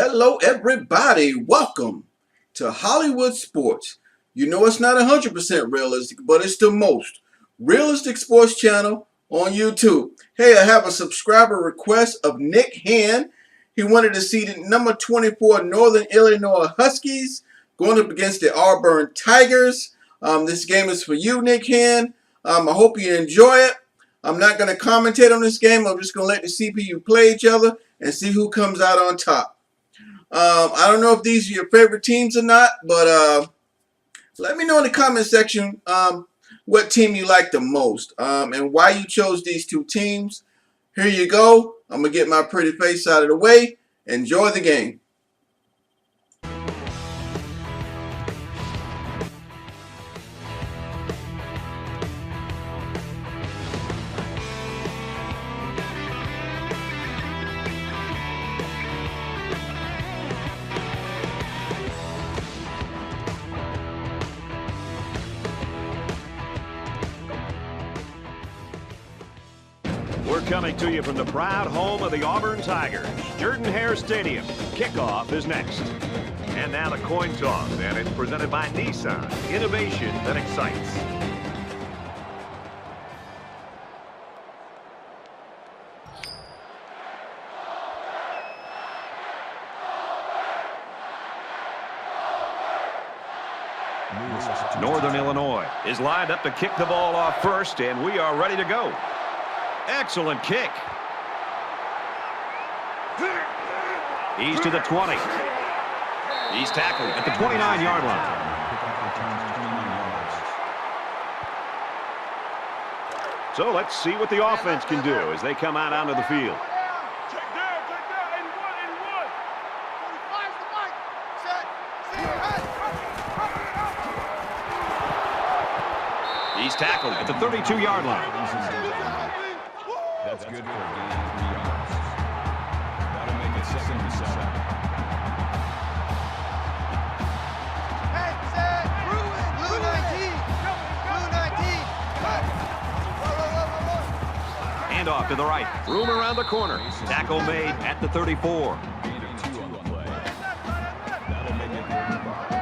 Hello, everybody. Welcome to Hollywood Sports. You know it's not 100% realistic, but it's the most realistic sports channel on YouTube. Hey, I have a subscriber request of Nick Hand. He wanted to see the number 24 Northern Illinois Huskies going up against the Auburn Tigers. This game is for you, Nick Hand. I hope you enjoy it. I'm not going to commentate on this game. I'm just going to let the CPU play each other and see who comes out on top. I don't know if these are your favorite teams or not, but let me know in the comment section what team you like the most and why you chose these two teams. Here you go. I'm going to get my pretty face out of the way. Enjoy the game. We're coming to you from the proud home of the Auburn Tigers, Jordan-Hare Stadium. Kickoff is next. And now the coin toss, and it's presented by Nissan. Innovation that excites. Northern Illinois is lined up to kick the ball off first, and we are ready to go. Excellent kick. He's to the 20. He's tackled at the 29-yard line. So let's see what the offense can do as they come out onto the field. He's tackled at the 32-yard line. That's good for a gain of 3 yards. That'll make it 2nd and 7. Hey, set, blue 19. Hand off to the right. Room around the corner. Tackle made at the 34. Gain of 2 on the play. That'll make it 3rd and 5.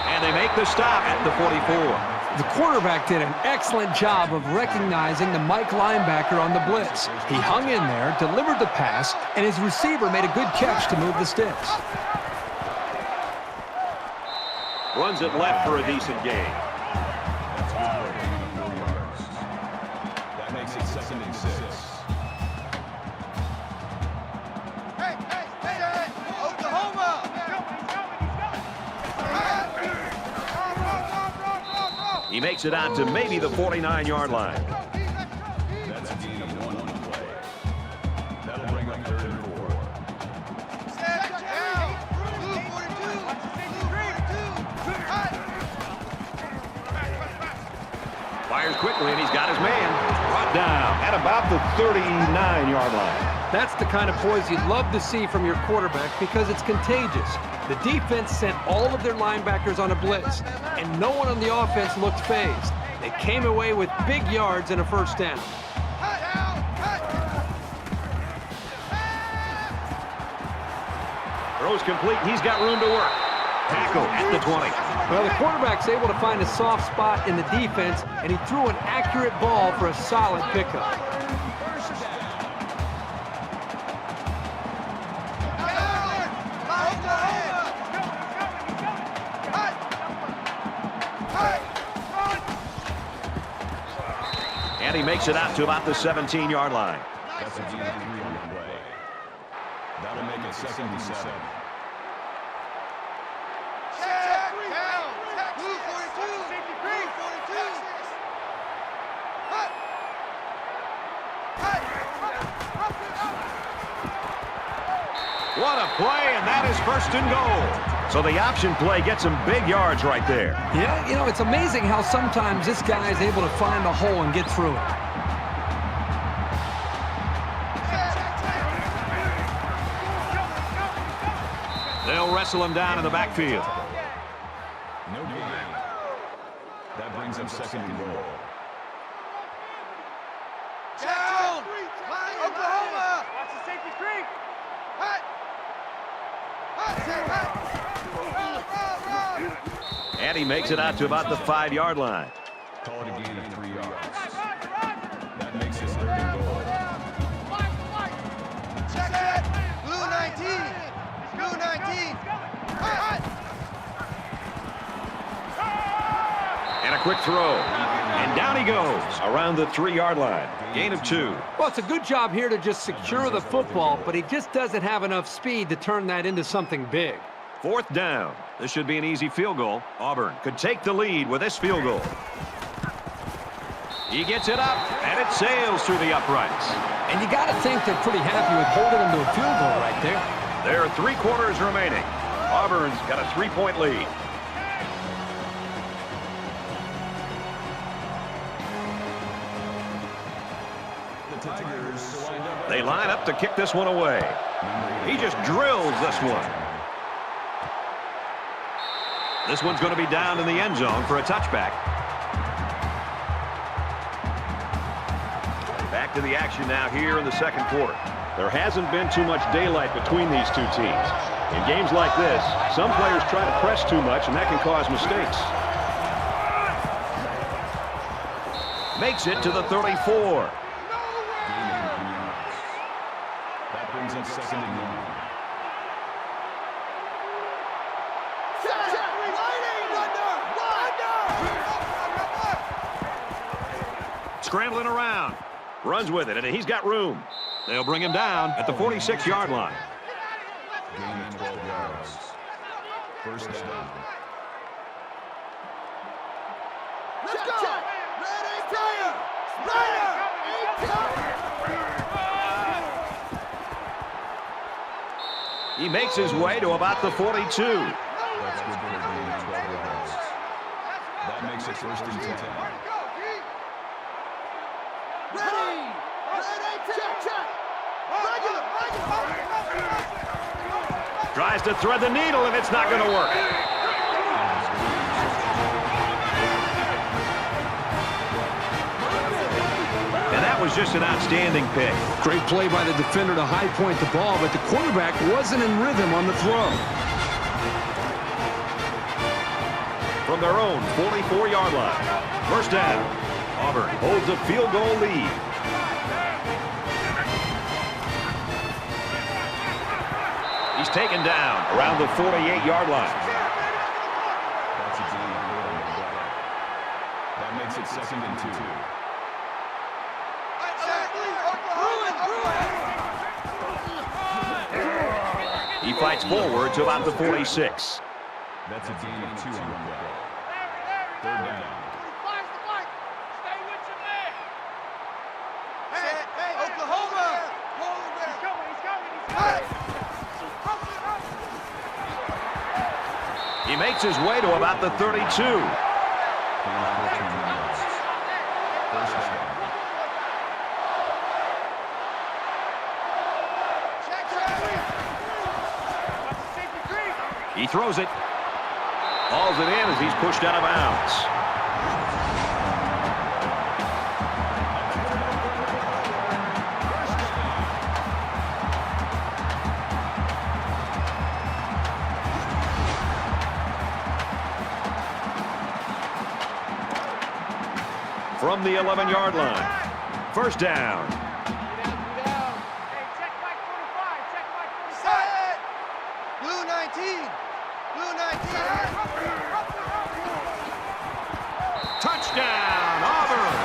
And they make the stop at the 44. The quarterback did an excellent job of recognizing the Mike linebacker on the blitz. He hung in there, delivered the pass, and his receiver made a good catch to move the sticks. Runs it left for a decent gain. That's good for a gain of 4 yards. That makes it 2nd and 6. Oklahoma. He makes it out to maybe the 49-yard line. That's a gain of 1 on the play. That'll bring up 3rd and 4. Fires quickly, and he's got his man. Brought down at about the 39-yard line. That's the kind of poise you'd love to see from your quarterback because it's contagious. The defense sent all of their linebackers on a blitz, and no one on the offense looked phased. They came away with big yards and a first down. Throws complete. He's got room to work. Tackle at the 20. Well, the quarterback's able to find a soft spot in the defense, and he threw an accurate ball for a solid pickup. And he makes it out to about the 17-yard line. That's a gain of 3 on the play. That'll make it 2nd and 7. What a play, and that is 1st and goal. So the option play gets some big yards right there. Yeah, you know, it's amazing how sometimes this guy is able to find a hole and get through it. They'll wrestle him down in the backfield. No gain. That brings up second and goal. Down! Oklahoma! Watch the safety creep! Hut! Hut! And he makes it out to about the 5-yard line. Call it a gain of 3 yards. That makes it third and goal. Check it! Blue 19! Blue 19! Hut! And a quick throw. And down he goes around the 3-yard line. Gain of 2. Well, it's a good job here to just secure the football, but he just doesn't have enough speed to turn that into something big. 4th down. This should be an easy field goal. Auburn could take the lead with this field goal. He gets it up, and it sails through the uprights. And you got to think they're pretty happy with holding him to a field goal right there. There are 3 quarters remaining. Auburn's got a 3-point lead. They line up to kick this one away. He just drills this one. This one's going to be down in the end zone for a touchback. Back to the action now here in the second quarter. There hasn't been too much daylight between these two teams. In games like this, some players try to press too much, and that can cause mistakes. Makes it to the 34. That brings up second and goal. Scrambling around. Runs with it, and he's got room. They'll bring him down at the 46-yard line. Gain of 12 yards. First down. Let's go! Ready, fire! Fire! He makes his way to about the 42. That's good for a gain of 12 yards. That makes it first and 10. Ready! Ready, check! Regular! Tries to thread the needle, and it's not going to work. And that was just an outstanding pick. Great play by the defender to high point the ball, but the quarterback wasn't in rhythm on the throw. From their own 44-yard line. First down. Auburn holds a field goal lead. He's taken down around the 48-yard line. That's a gain of 4 on the play. That makes it second and 2. He fights forward to about the 46. That's a gain of 2 on the play. Third down. Hey, Oklahoma! He makes his way to about the 32. Gain of 14 yards. First down. He throws it. Hauls it in as he's pushed out of bounds. From the 11-yard line. First down. Set! Blue 19! Blue 19! Touchdown, Auburn!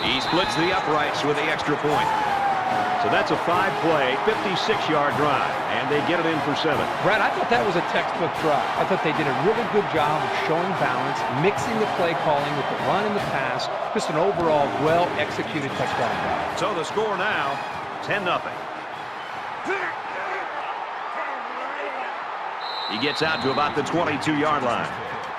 He splits the uprights with the extra point. So that's a 5-play, 56-yard drive, and they get it in for 7. Brad, I thought that was a textbook drive. I thought they did a really good job of showing balance, mixing the play calling with the run and the pass. Just an overall well-executed touchdown drive. So the score now, 10-0. He gets out to about the 22-yard line.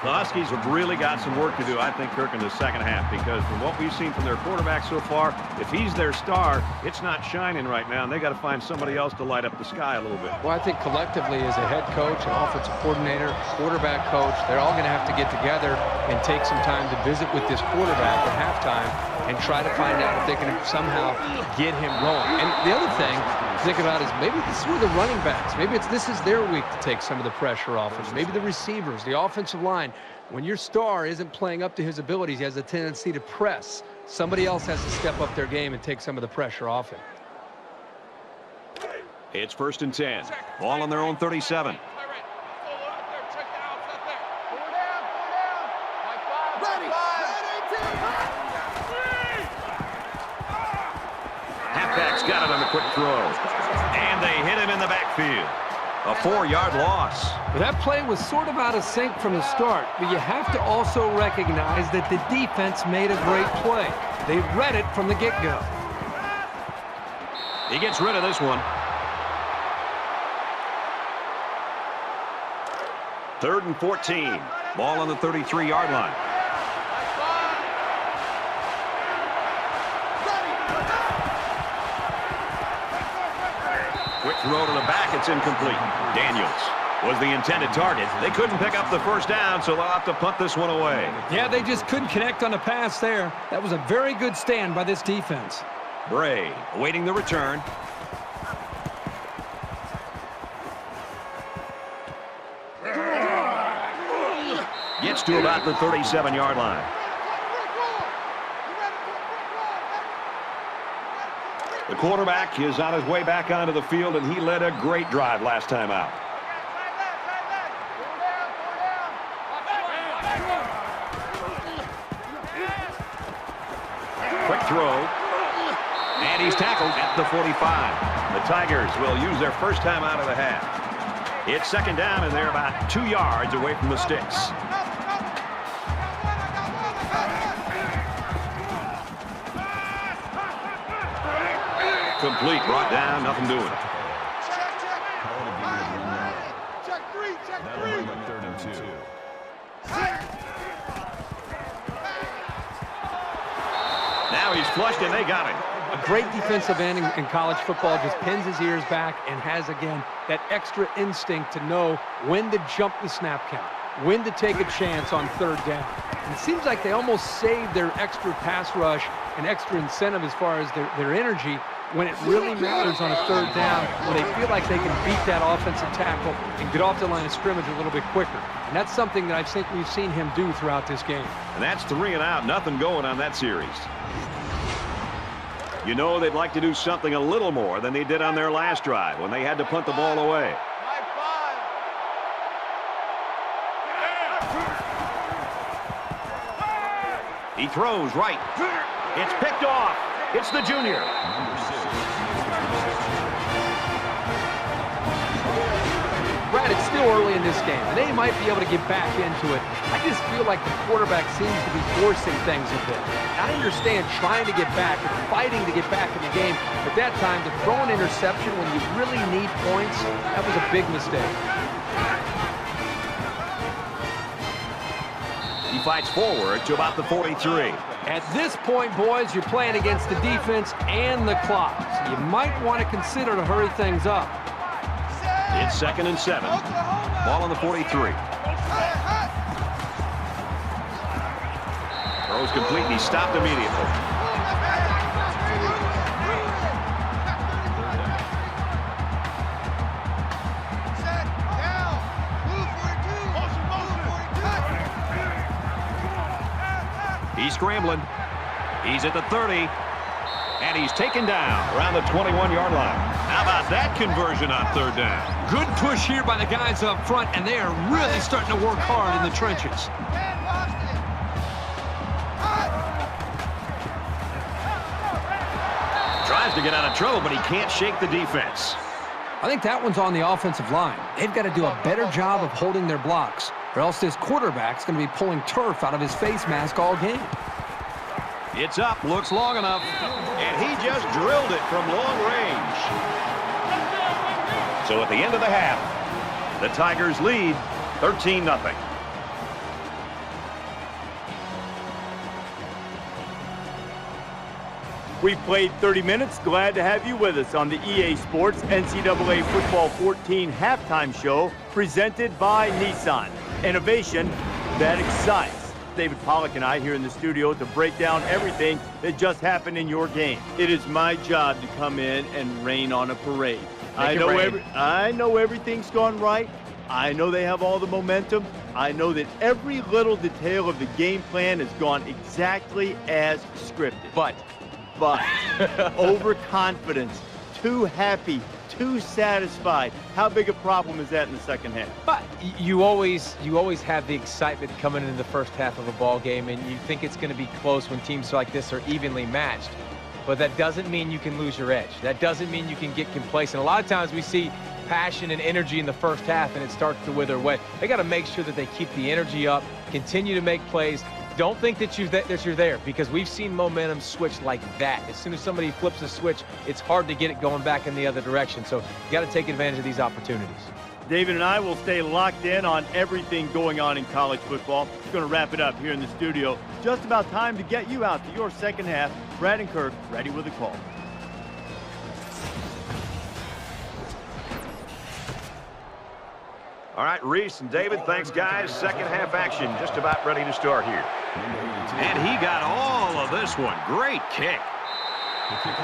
The Huskies have really got some work to do, I think, Kirk, in the second half, because from what we've seen from their quarterback so far, if he's their star, it's not shining right now, and they got to find somebody else to light up the sky a little bit. Well, I think collectively as a head coach, an offensive coordinator, quarterback coach, they're all going to have to get together and take some time to visit with this quarterback at halftime and try to find out if they can somehow get him going. And the other thing to think about is maybe this is where the running backs, maybe this is their week to take some of the pressure off him. Maybe the receivers, the offensive line. When your star isn't playing up to his abilities, he has a tendency to press. Somebody else has to step up their game and take some of the pressure off him. It's 1st and 10. Ball on their own 37. Halfback's got it on the quick throw. And they hit him in the backfield. A 4-yard loss. Well, that play was sort of out of sync from the start, but you have to also recognize that the defense made a great play. They read it from the get-go. He gets rid of this one. 3rd and 14. Ball on the 33-yard line. Quick throw to the back. It's incomplete. Daniels was the intended target. They couldn't pick up the first down, so they'll have to punt this one away. Yeah, they just couldn't connect on the pass there. That was a very good stand by this defense. Bray awaiting the return. Gets to about the 37-yard line. The quarterback is on his way back onto the field, and he led a great drive last time out. Quick throw. And he's tackled at the 45. The Tigers will use their first time out of the half. It's 2nd down, and they're about 2 yards away from the sticks. Complete, brought down, nothing doing. Check three. That'll bring up 3rd and 2. Now he's flushed, and they got him. A great defensive end in college football just pins his ears back and has, again, that extra instinct to know when to jump the snap count, when to take a chance on 3rd down. And it seems like they almost saved their extra pass rush and extra incentive as far as their energy when it really matters on a 3rd down, when they feel like they can beat that offensive tackle and get off the line of scrimmage a little bit quicker. And that's something that I think we've seen him do throughout this game. And that's 3 and out, nothing going on that series. You know they'd like to do something a little more than they did on their last drive when they had to punt the ball away. He throws right. It's picked off. It's the junior. Brad, it's still early in this game, and they might be able to get back into it. I just feel like the quarterback seems to be forcing things a bit. I understand trying to get back and fighting to get back in the game, but that time to throw an interception when you really need points, that was a big mistake. He fights forward to about the 43. At this point, boys, you're playing against the defense and the clock, so you might want to consider to hurry things up. It's 2nd and 7. Ball on the 43. Throws complete, and he's stopped immediately. He's scrambling. He's at the 30. And he's taken down around the 21-yard line. How about that conversion on 3rd down? Good push here by the guys up front, and they are really starting to work hard in the trenches. Tries to get out of trouble, but he can't shake the defense. I think that one's on the offensive line. They've got to do a better job of holding their blocks, or else this quarterback's going to be pulling turf out of his face mask all game. It's up, looks long enough, and he just drilled it from long range. So at the end of the half, the Tigers lead 13-0. We played 30 minutes. Glad to have you with us on the EA Sports NCAA Football 14 halftime show presented by Nissan. Innovation that excites. David Pollack and I here in the studio to break down everything that just happened in your game. It is my job to come in and rain on a parade. I know everything's gone right. I know they have all the momentum. I know that every little detail of the game plan has gone exactly as scripted. But overconfidence, too happy, too satisfied. How big a problem is that in the second half? But you always have the excitement coming into the first half of a ball game, and you think it's going to be close when teams like this are evenly matched. But that doesn't mean you can lose your edge. That doesn't mean you can get complacent. A lot of times we see passion and energy in the first half, and it starts to wither away. They got to make sure that they keep the energy up, continue to make plays. Don't think that you're there, because we've seen momentum switch like that. As soon as somebody flips a switch, it's hard to get it going back in the other direction. So you got to take advantage of these opportunities. David and I will stay locked in on everything going on in college football. We're going to wrap it up here in the studio. Just about time to get you out to your second half. Brad and Kirk ready with a call. All right, Reese and David, thanks, guys. Second half action just about ready to start here. And he got all of this one. Great kick.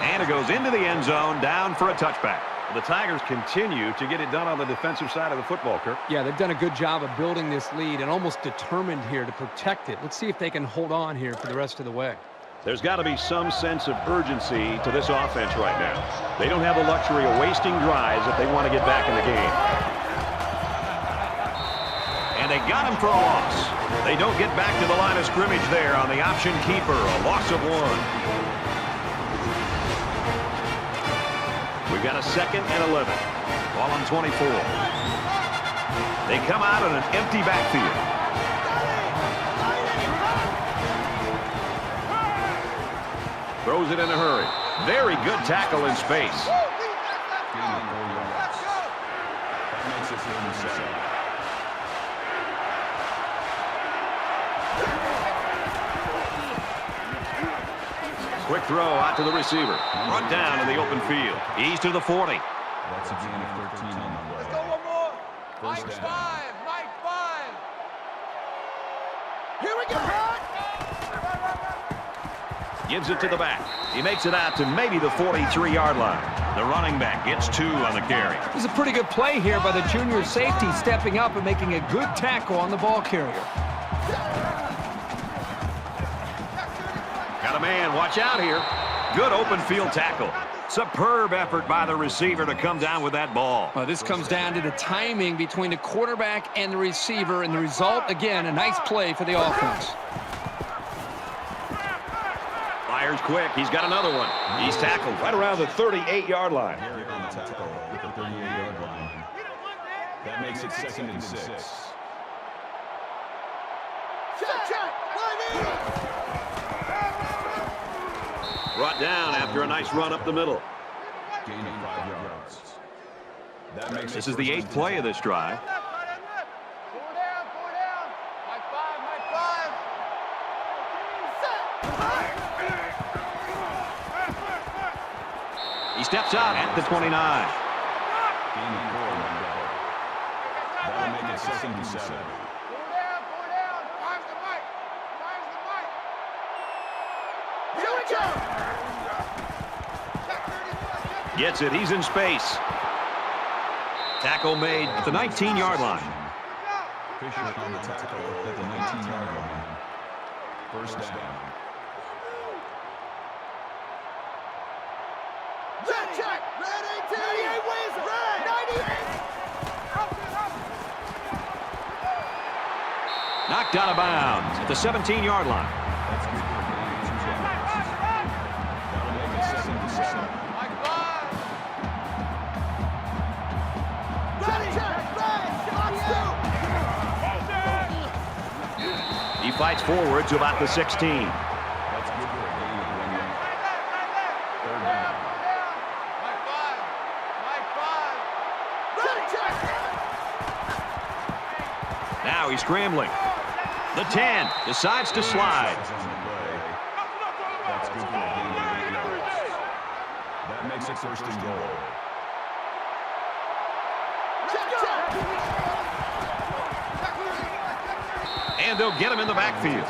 And it goes into the end zone, down for a touchback. The Tigers continue to get it done on the defensive side of the football, Kirk. Yeah, they've done a good job of building this lead and almost determined here to protect it. Let's see if they can hold on here for the rest of the way. There's got to be some sense of urgency to this offense right now. They don't have the luxury of wasting drives if they want to get back in the game. And they got him for a loss. They don't get back to the line of scrimmage there on the option keeper. A loss of 1. We've got a 2nd and 11. Ball on 24. They come out in an empty backfield. Throws it in a hurry. Very good tackle in space. Quick throw out to the receiver. Run down in the open field. He's to the 40. That's a gain of 13 on the play. Let's go one more. First Mike down. 5. Mike 5. Here we go. Gives it to the back. He makes it out to maybe the 43-yard line. The running back gets 2 on the carry. It was a pretty good play here by the junior safety, stepping up and making a good tackle on the ball carrier. Got a man, watch out here. Good open field tackle. Superb effort by the receiver to come down with that ball. This comes down to the timing between the quarterback and the receiver, and the result, again, a nice play for the offense. Fires quick. He's got another one. He's tackled right around the 38-yard line. Here on the tackle at the 38-yard line. That makes it 2nd and 6. Brought down after a nice run up the middle. Gain of 5 yards. That makes This it is the 8th play of this drive. 4 down. Mike 5. Mike 5. He steps out at the 29. gain of 4 on the play. That'll make it 2nd and 7. 4 down. Five's the Mike. Here we go. Gets it. He's in space. Tackle made at the 19-yard line. Fisher on the tackle at the 19-yard line. First down. Check. Ready. 98 wins. Red. 98. Knocked out of bounds at the 17-yard line. That's good for a gain of 2 yards. That'll make it 2nd and 7. Mike 5. Ready. He fights forward to about the 16. That's good for a gain of 1 yard. 3rd down. Mike 5. Now he's scrambling. The 10 decides to slide. That's good for a gain of 8 yards. makes it first and goal. And they'll get him in the backfield.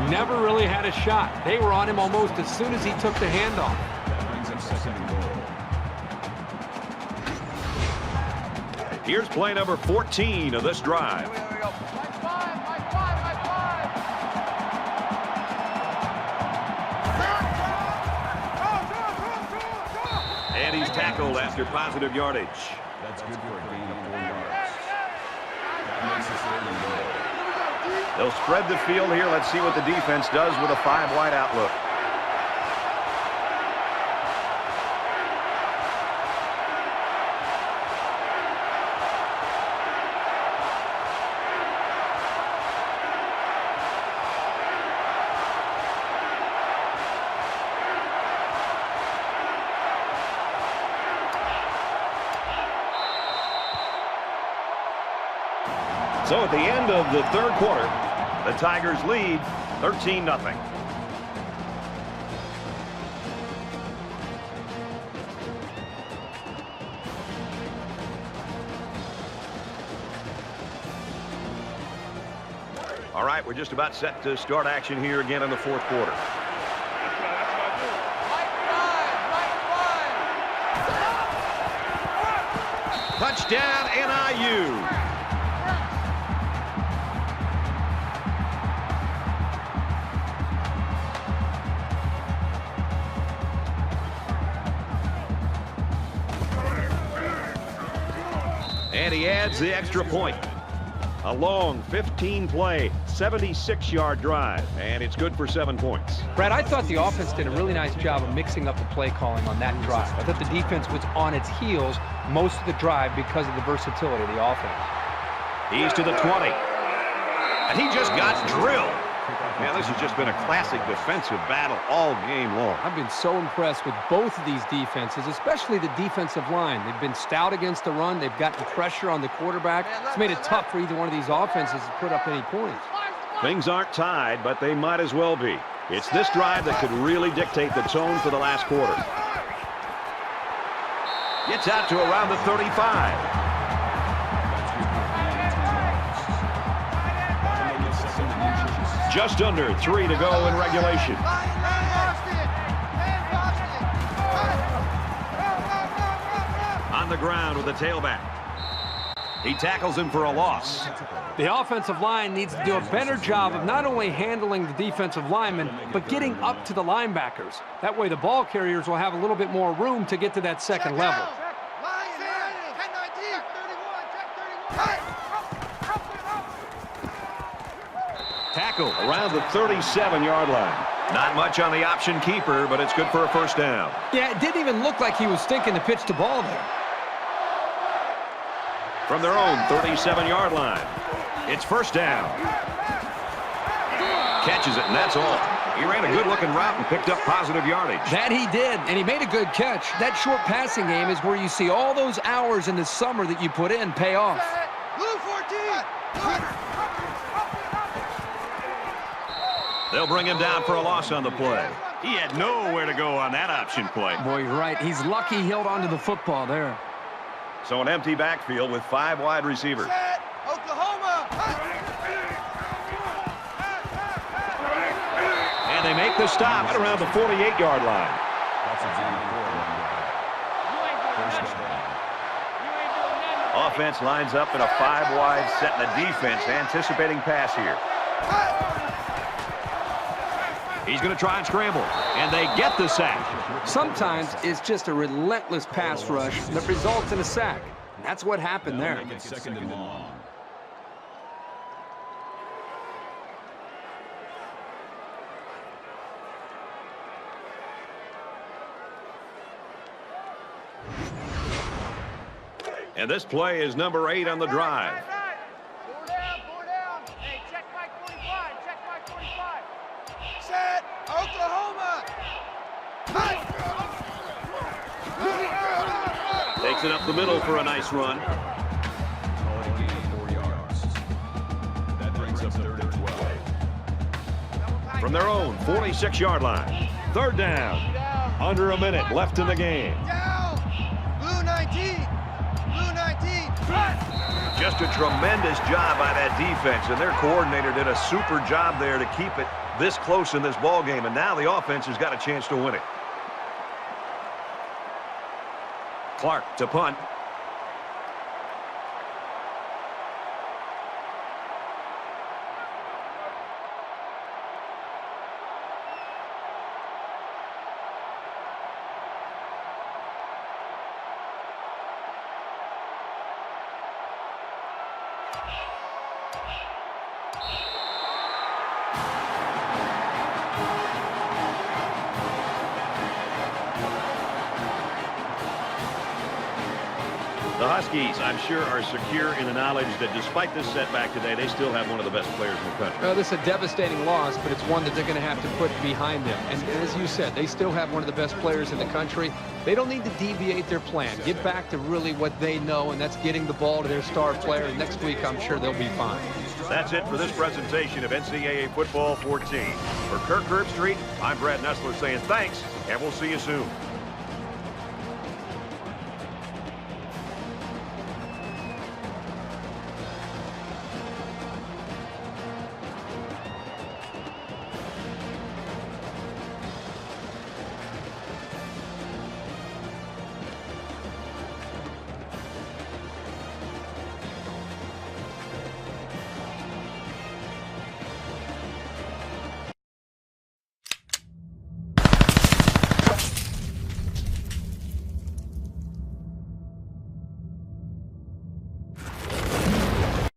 Never really had a shot. They were on him almost as soon as he took the handoff. That brings up second and goal. Here's play number 14 of this drive. And he's tackled after positive yardage. That's good for a gain of 4 yards. That makes it third and goal. They'll spread the field here. Let's see what the defense does with a 5-wide outlook. So at the end of the third quarter, the Tigers lead 13-0. All right, we're just about set to start action here again in the fourth quarter. Touchdown, NIU. And he adds the extra point. A long 15-play, 76-yard drive, and it's good for 7 points. Brad, I thought the offense did a really nice job of mixing up the play calling on that drive. I thought the defense was on its heels most of the drive because of the versatility of the offense. He's to the 20. And he just got drilled. Man, this has just been a classic defensive battle all game long. I've been so impressed with both of these defenses, especially the defensive line. They've been stout against the run. They've gotten pressure on the quarterback. It's made it tough for either one of these offenses to put up any points. Things aren't tied, but they might as well be. It's this drive that could really dictate the tone for the last quarter. Gets out to around the 35. Just under 3 to go in regulation. On the ground with the tailback. He tackles him for a loss. The offensive line needs to do a better job of not only handling the defensive linemen, but getting up to the linebackers. That way the ball carriers will have a little bit more room to get to that second level. Tackle around the 37-yard line. Not much on the option keeper, but it's good for a first down. Yeah, it didn't even look like he was thinking to pitch the ball there. From their own 37-yard line, it's first down. Catches it, and that's all. He ran a good-looking route and picked up positive yardage. That he did, and he made a good catch. That short passing game is where you see all those hours in the summer that you put in pay off. Blue 14. They'll bring him down for a loss on the play. He had nowhere to go on that option play. Boy, you're right. He's lucky he held onto the football there. So an empty backfield with 5 wide receivers. Set, Oklahoma. And they make the stop at around the 48-yard line. That's a gain of 4 yards. First down. Offense lines up in a 5-wide set, and the defense anticipating pass here. He's going to try and scramble, and they get the sack. Sometimes it's just a relentless pass rush that results in a sack. That's what happened there. Make it second and long. And this play is number 8 on the drive. Four down. Hey, check Mike 45. Check Mike 45. Set, Oklahoma. Takes it up the middle for a nice run. Only gain of 4 yards. That brings up third and 12. From their own 46-yard line. Third down. Under a minute left in the game. Down. Just a tremendous job by that defense, and their coordinator did a super job there to keep it this close in this ball game, and now the offense has got a chance to win it. Clark to punt. The Huskies, I'm sure, are secure in the knowledge that despite this setback today, they still have one of the best players in the country. This is a devastating loss, but it's one that they're going to have to put behind them. And as you said, they still have one of the best players in the country. They don't need to deviate their plan. Get back to really what they know, and that's getting the ball to their star player. And next week, I'm sure they'll be fine. That's it for this presentation of NCAA Football 14. For Kirk Herbstreit, I'm Brad Nessler saying thanks, and we'll see you soon.